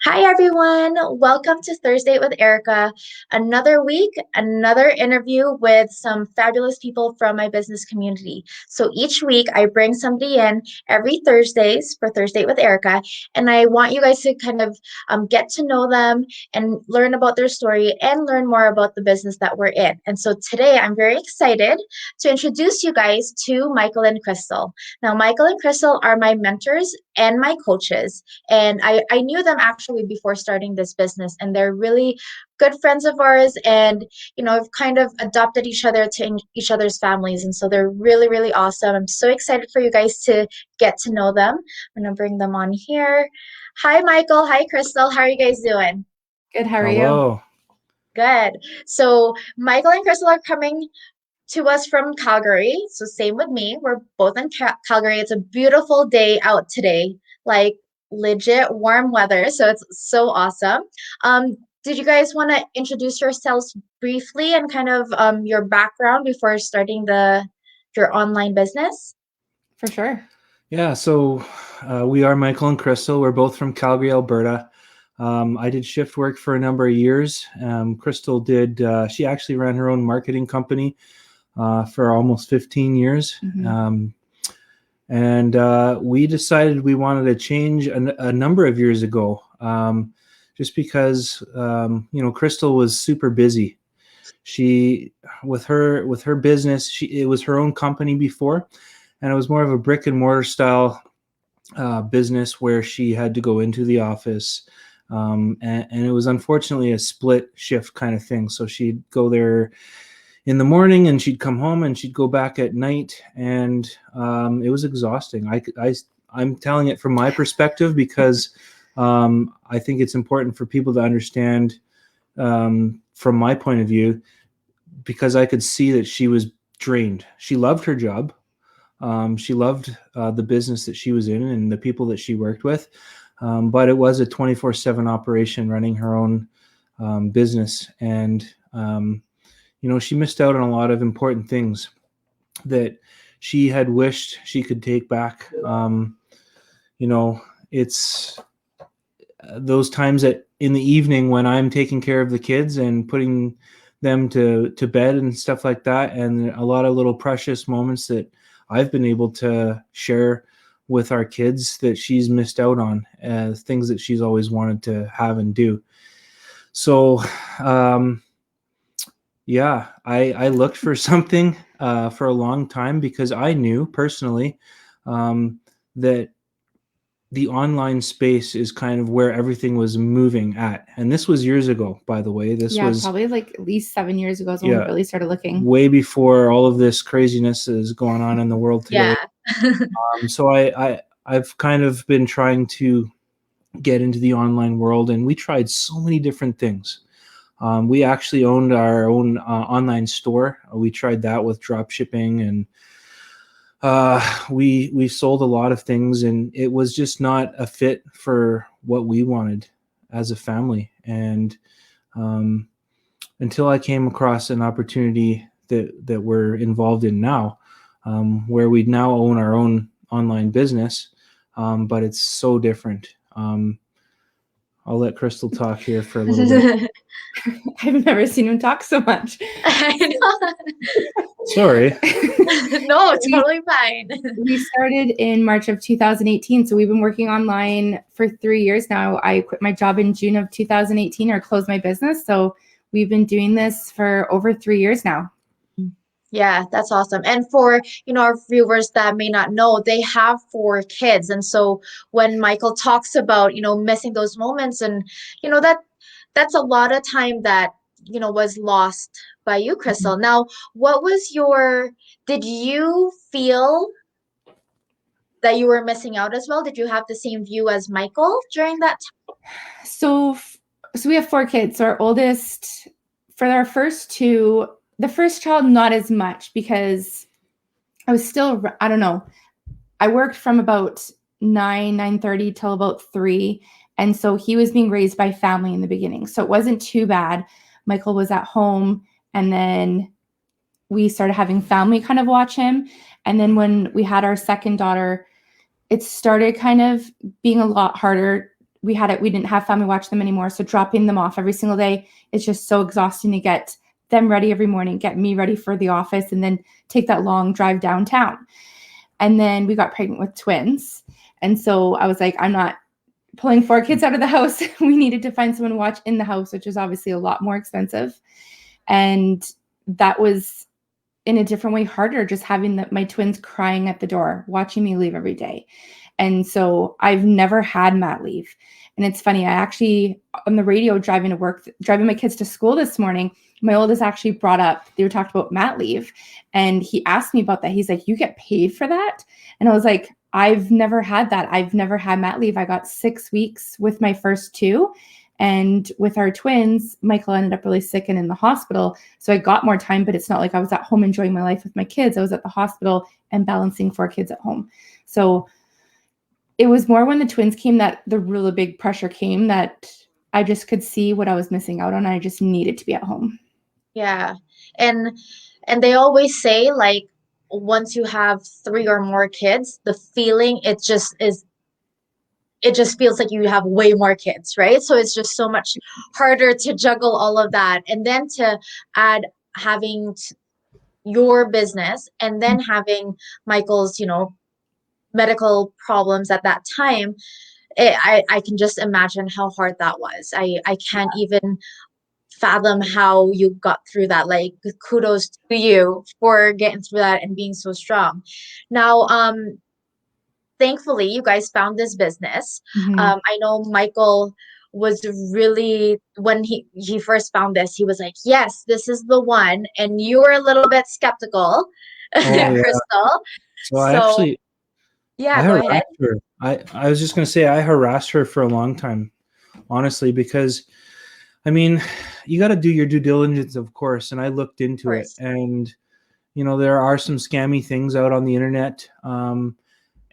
Hi, everyone. Welcome to Thursdate with Erica. Another week, another interview with some fabulous people from my business community. So each week, I bring somebody in every Thursdays for Thursdate with Erica, and I want you guys to kind of get to know them and learn about their story and learn more about the business that we're in. And so today, I'm very excited to introduce you guys to Michael and Christal. Now, Michael and Christal are my mentors and my coaches. And I knew them actually before starting this business, and they're really good friends of ours. And, we've kind of adopted each other to each other's families. And so they're really, really awesome. I'm so excited for you guys to get to know them. I'm going to bring them on here. Hi, Michael. Hi, Christal. How are you guys doing? Good. How are you? Hello. Good. So, Michael and Christal are coming to us from Calgary. So same with me. We're both in Calgary. It's a beautiful day out today, like legit warm weather. So it's so awesome. Did you guys want to introduce yourselves briefly and kind of your background before starting your online business? For sure. Yeah, so we are Michael and Christal. We're both from Calgary, Alberta. I did shift work for a number of years. Christal she actually ran her own marketing company for almost 15 years. And we decided we wanted to change a number of years ago, just because, Christal was super busy. She, with her business, it was her own company before, and it was more of a brick and mortar style business where she had to go into the office. And it was unfortunately a split shift kind of thing. So she'd go there in the morning and she'd come home and she'd go back at night, and it was exhausting. I'm telling it from my perspective because I think it's important for people to understand from my point of view, because I could see that she was drained. She loved her job. She loved the business that she was in and the people that she worked with. But it was a 24/7 operation running her own business. And, she missed out on a lot of important things that she had wished she could take back. It's those times that in the evening when I'm taking care of the kids and putting them to bed and stuff like that, and a lot of little precious moments that I've been able to share with our kids that she's missed out on, things that she's always wanted to have and do. So, I looked for something for a long time because I knew personally that the online space is kind of where everything was moving at. And this was years ago, by the way. This was probably like at least 7 years ago is when we really started looking. way before all of this craziness is going on in the world today. Yeah. So I've kind of been trying to get into the online world, and we tried so many different things. We actually owned our own online store. We tried that with drop shipping, and we sold a lot of things, and it was just not a fit for what we wanted as a family. And until I came across an opportunity that we're involved in now, where we now own our own online business, but it's so different. I'll let Christal talk here for a little bit. I've never seen him talk so much. I know. Sorry. No, totally fine. We started in March of 2018, so we've been working online for 3 years now. I quit my job in June of 2018, or closed my business. So we've been doing this for over 3 years now. Yeah, that's awesome. And for, our viewers that may not know, they have 4 kids. And so when Michael talks about, missing those moments, and, that's a lot of time that, was lost by you, Christal. Now, did you feel that you were missing out as well? Did you have the same view as Michael during that time? So we have 4 kids. So our oldest, for our first 2, the first child, not as much, because I was still, I don't know. I worked from about 9:30 till about 3. And so he was being raised by family in the beginning. So it wasn't too bad. Michael was at home, and then we started having family kind of watch him. And then when we had our second daughter, it started kind of being a lot harder we didn't have family watch them anymore. So dropping them off every single day is just so exhausting to get them ready every morning, get me ready for the office, and then take that long drive downtown. And then we got pregnant with twins. And so I was like, I'm not pulling 4 kids out of the house. We needed to find someone to watch in the house, which is obviously a lot more expensive. And that was in a different way harder, just having my twins crying at the door, watching me leave every day. And so I've never had mat leave. And it's funny, I actually, on the radio driving my kids to school this morning, my oldest actually brought up, they were talking about mat leave. And he asked me about that. He's like, you get paid for that? And I was like, I've never had that. I've never had mat leave. I got 6 weeks with my first 2. And with our twins, Michael ended up really sick and in the hospital. So I got more time, but it's not like I was at home enjoying my life with my kids. I was at the hospital and balancing 4 kids at home. So it was more when the twins came that the really big pressure came, that I just could see what I was missing out on. I just needed to be at home. Yeah. And they always say, like, once you have 3 or more kids, the feeling, it just feels like you have way more kids, right? So it's just so much harder to juggle all of that. And then to add having your business and then having Michael's, medical problems at that time, I can just imagine how hard that was. I can't even fathom how you got through that. Like, kudos to you for getting through that and being so strong. Now, thankfully, you guys found this business. Mm-hmm. I know Michael was really, when he first found this, he was like, yes, this is the one. And you were a little bit skeptical, Christal. So I actually, yeah, go ahead. Her. I was just going to say, I harassed her for a long time, honestly, because I mean, you got to do your due diligence, of course. And I looked into it, and, there are some scammy things out on the internet.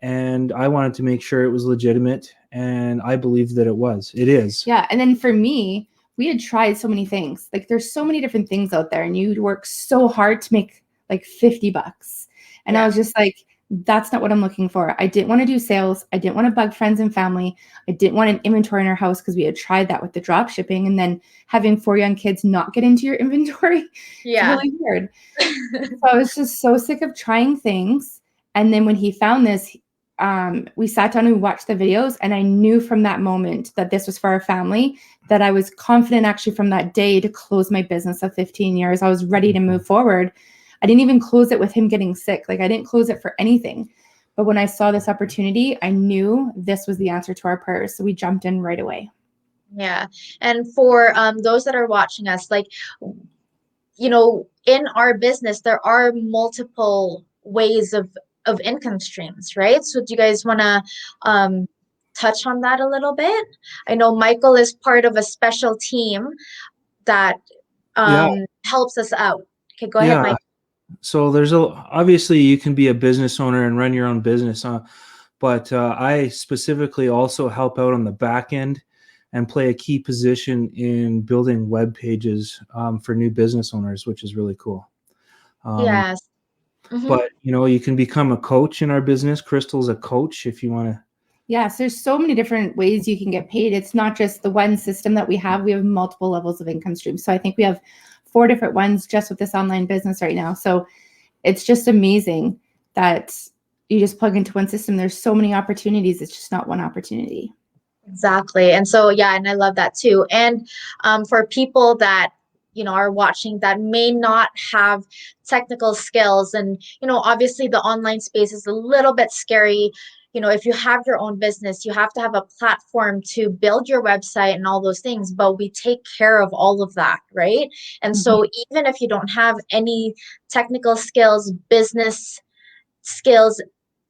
And I wanted to make sure it was legitimate, and I believe that it is. Yeah. And then for me, we had tried so many things. Like, there's so many different things out there, and you work so hard to make like $50. And I was just like, that's not what I'm looking for. I didn't want to do sales. I didn't want to bug friends and family. I didn't want an inventory in our house, because we had tried that with the drop shipping, and then having 4 young kids not get into your inventory. Yeah. It's really weird. So I was just so sick of trying things. And then when he found this, we sat down and we watched the videos, and I knew from that moment that this was for our family, that I was confident actually from that day to close my business of 15 years. I was ready to move forward. I didn't even close it with him getting sick. Like, I didn't close it for anything. But when I saw this opportunity, I knew this was the answer to our prayers. So we jumped in right away. Yeah. And for those that are watching us, like, in our business, there are multiple ways of income streams, right? So do you guys want to touch on that a little bit? I know Michael is part of a special team that helps us out. Okay, go ahead, Mike. So obviously you can be a business owner and run your own business, but I specifically also help out on the back end and play a key position in building web pages for new business owners, which is really cool. Yes. Mm-hmm. But, you can become a coach in our business. Christal's a coach if you want to. Yes, there's so many different ways you can get paid. It's not just the one system that we have. We have multiple levels of income streams. So I think we have 4 different ones just with this online business right now. So it's just amazing that you just plug into one system. There's so many opportunities. It's just not one opportunity. Exactly. And so, yeah, and I love that too. And for people that, are watching that may not have technical skills, and, obviously the online space is a little bit scary. If you have your own business, you have to have a platform to build your website and all those things, but we take care of all of that, right? And so even if you don't have any technical skills, business skills,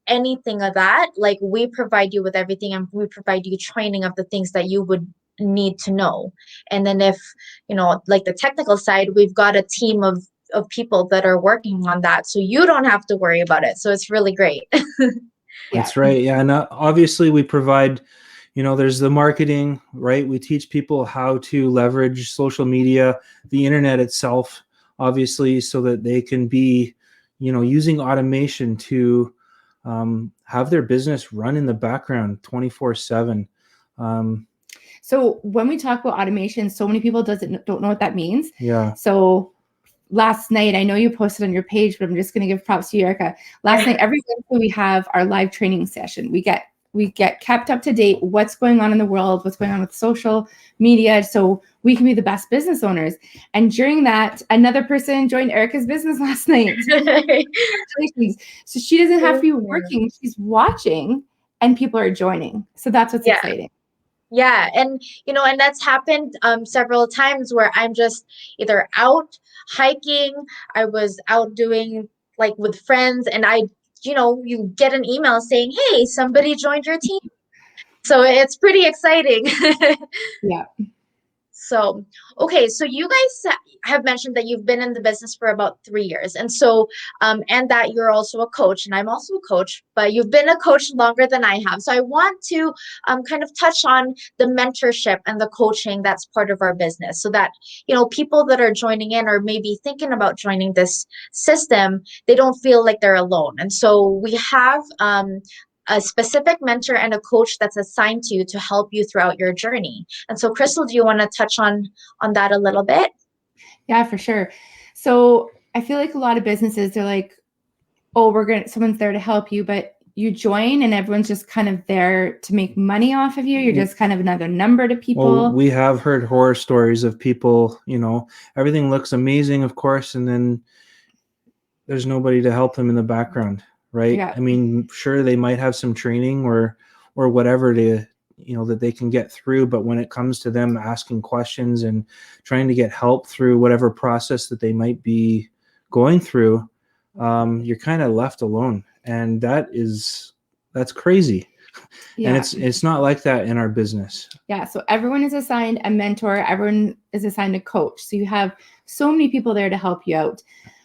anything of that, like, we provide you with everything, and we provide you training of the things that you would need to know. And then if, like the technical side, we've got a team of people that are working on that, so you don't have to worry about it. So it's really great. That's right. Yeah. And obviously we provide, there's the marketing, right? We teach people how to leverage social media, the internet itself, obviously, so that they can be, using automation to have their business run in the background 24/7. So when we talk about automation, so many people don't know what that means. Yeah. So last night, I know you posted on your page, but I'm just going to give props to you, Erica. Last night, every Wednesday we have our live training session. We get kept up to date, what's going on in the world, what's going on with social media, so we can be the best business owners. And during that, another person joined Erica's business last night. Congratulations. So she doesn't have to be working, she's watching, and people are joining. So that's what's exciting. Yeah. And, and that's happened several times where I'm just either out hiking, I was out doing like with friends, and you get an email saying, hey, somebody joined your team. So it's pretty exciting. Yeah. So, okay, so you guys have mentioned that you've been in the business for about 3 years. And so, and that you're also a coach, and I'm also a coach, but you've been a coach longer than I have. So I want to kind of touch on the mentorship and the coaching that's part of our business, so that, people that are joining in or maybe thinking about joining this system, they don't feel like they're alone. And so we have a specific mentor and a coach that's assigned to you to help you throughout your journey. And so, Christal, do you want to touch on that a little bit? Yeah, for sure. So I feel like a lot of businesses, they're like, oh, someone's there to help you, but you join and everyone's just kind of there to make money off of you. You're just kind of another number to people. Well, we have heard horror stories of people, everything looks amazing, of course, and then there's nobody to help them in the background, right? Yeah. I mean, sure, they might have some training or whatever to, that they can get through, but when it comes to them asking questions and trying to get help through whatever process that they might be going through, you're kind of left alone, and that's crazy. Yeah. And it's not like that in our business. Yeah. So everyone is assigned a mentor. Everyone is assigned a coach. So you have so many people there to help you out.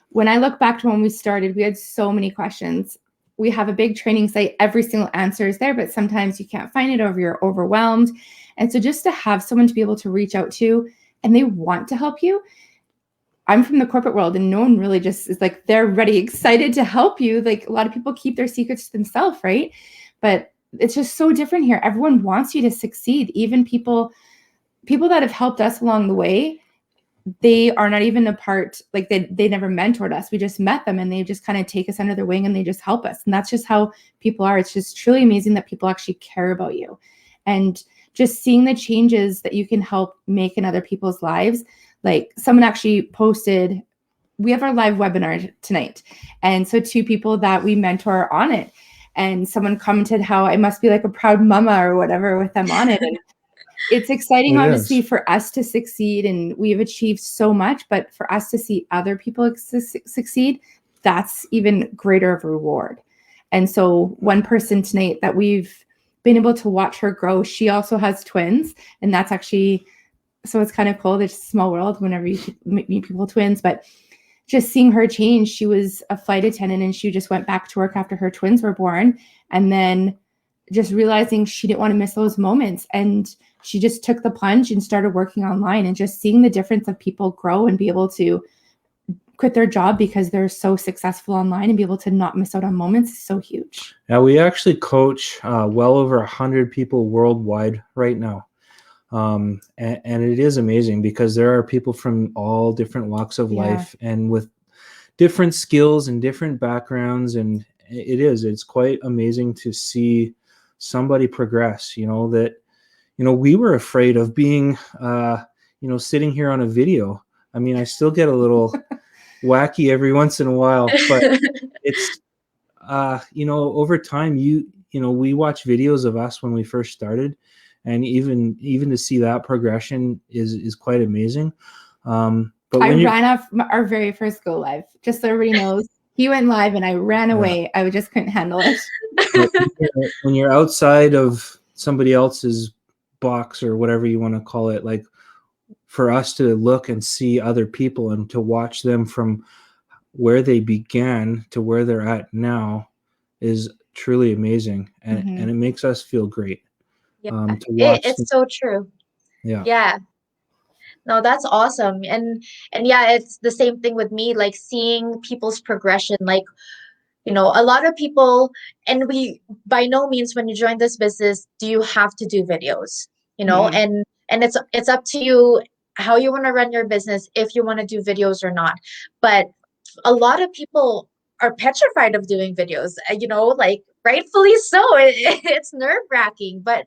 When I look back to when we started, we had so many questions. We have a big training site. Every single answer is there, but sometimes you can't find it or you're overwhelmed. And so just to have someone to be able to reach out to, and they want to help you. I'm from the corporate world, and no one really just is like, they're ready, excited to help you. Like, a lot of people keep their secrets to themselves, right? But it's just so different here. Everyone wants you to succeed. Even people that have helped us along the way, they are not even a part, like they never mentored us. We just met them and they just kind of take us under their wing and they just help us. And that's just how people are. It's just truly amazing that people actually care about you. And just seeing the changes that you can help make in other people's lives. Like, someone actually posted, we have our live webinar tonight. And so 2 people that we mentor are on it. And someone commented how I must be like a proud mama or whatever with them on it. And it's exciting, obviously, for us to succeed, and we've achieved so much, but for us to see other people succeed, that's even greater of a reward. And so one person tonight that we've been able to watch her grow, she also has twins, and that's actually, so it's kind of cool. There's a small world whenever you meet people twins, but just seeing her change. She was a flight attendant and she just went back to work after her twins were born, and then just realizing she didn't want to miss those moments. And she just took the plunge and started working online, and just seeing the difference of people grow and be able to quit their job because they're so successful online and be able to not miss out on moments is so huge. Yeah, we actually coach well over 100 people worldwide right now. And it is amazing because there are people from all different walks of life and with different skills and different backgrounds. And it's quite amazing to see somebody progress, that, we were afraid of being, sitting here on a video. I mean, I still get a little wacky every once in a while, but it's, over time, we watch videos of us when we first started, and even to see that progression is quite amazing. But I ran off our very first go live, just so everybody knows. He went live and I ran away. I just couldn't handle it. When you're outside of somebody else's box or whatever you want to call it, like, for us to look and see other people and to watch them from where they began to where they're at now is truly amazing. And it makes us feel great. To watch it's so true. Yeah. No, that's awesome. And yeah, it's the same thing with me, like seeing people's progression. Like, a lot of people, and we, by no means when you join this business do you have to do videos, Mm. and it's up to you how you want to run your business, if you want to do videos or not. But a lot of people are petrified of doing videos, like rightfully so. It's nerve-wracking, but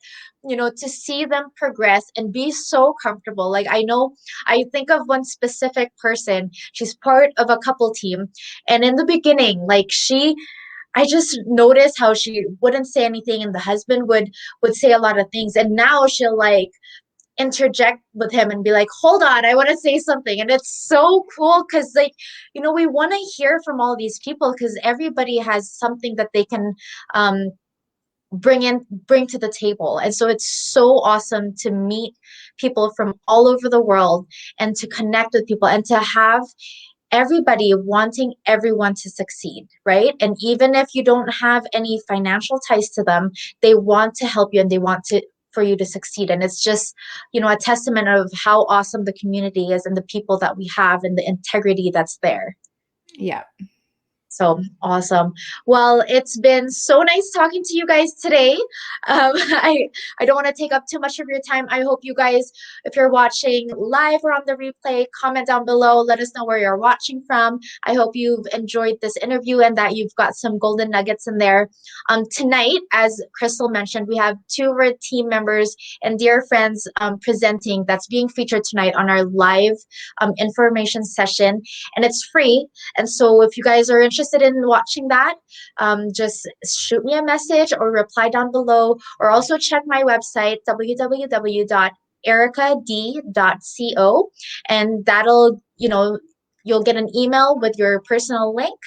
to see them progress and be so comfortable. Like, I think of one specific person. She's part of a couple team, and in the beginning, like, I just noticed how she wouldn't say anything, and the husband would say a lot of things, and now she'll like interject with him and be like, hold on, I want to say something. And it's so cool because, like, we want to hear from all these people, because everybody has something that they can um, bring to the table. And so it's so awesome to meet people from all over the world, and to connect with people, and to have everybody wanting everyone to succeed, right? And even if you don't have any financial ties to them, they want to help you, and they want to for you to succeed. And it's just, a testament of how awesome the community is, and the people that we have, and the integrity that's there. Yeah. So awesome. Well, it's been so nice talking to you guys today. I don't want to take up too much of your time. I hope you guys, if you're watching live or on the replay, comment down below. Let us know where you're watching from. I hope you've enjoyed this interview, and that you've got some golden nuggets in there. Tonight, as Christal mentioned, we have two of our team members and dear friends presenting. That's being featured tonight on our live information session, and it's free. And so if you guys are interested in watching that, just shoot me a message or reply down below, or also check my website, www.ericad.co, and that'll, you'll get an email with your personal link,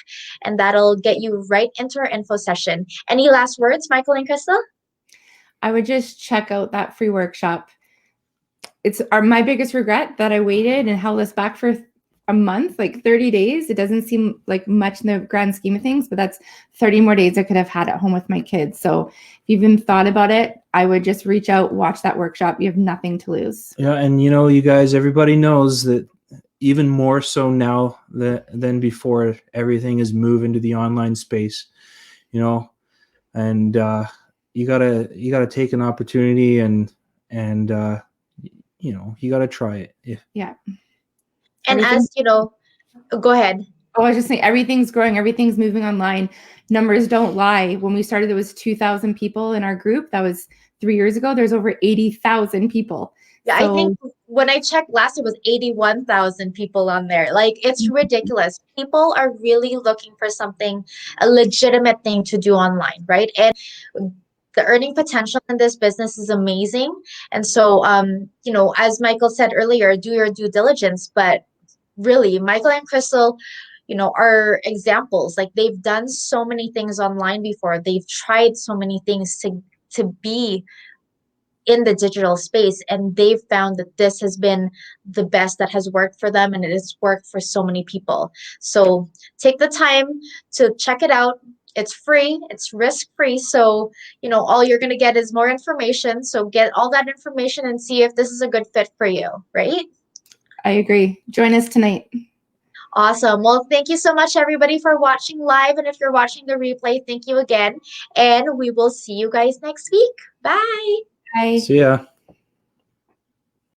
and that'll get you right into our info session. Any last words, Michael and Christal? I would just check out that free workshop. It's my biggest regret that I waited and held us back for a month, like 30 days. It doesn't seem like much in the grand scheme of things, but that's 30 more days I could have had at home with my kids. So if you've even thought about it, I would just reach out, watch that workshop. You have nothing to lose. Yeah, and you guys, everybody knows that even more so now than before, everything is moving to the online space, and you gotta take an opportunity, and you gotta try it. Yeah. And go ahead. Oh, I was just saying, everything's growing, everything's moving online. Numbers don't lie. When we started, there was 2,000 people in our group. That was 3 years ago. There's over 80,000 people. Yeah, so, I think when I checked last, it was 81,000 people on there. Like, it's ridiculous. People are really looking for something, a legitimate thing to do online, right? And the earning potential in this business is amazing. And so, as Michael said earlier, do your due diligence. But really, Michael and Christal, are examples. Like, they've done so many things online before. They've tried so many things to be in the digital space, and they've found that this has been the best that has worked for them, and it has worked for so many people. So take the time to check it out. It's free, it's risk-free. So, all you're going to get is more information. So get all that information and see if this is a good fit for you, right? I agree. Join us tonight. Awesome. Well, thank you so much, everybody, for watching live. And if you're watching the replay, thank you again. And we will see you guys next week. Bye. Bye. See ya.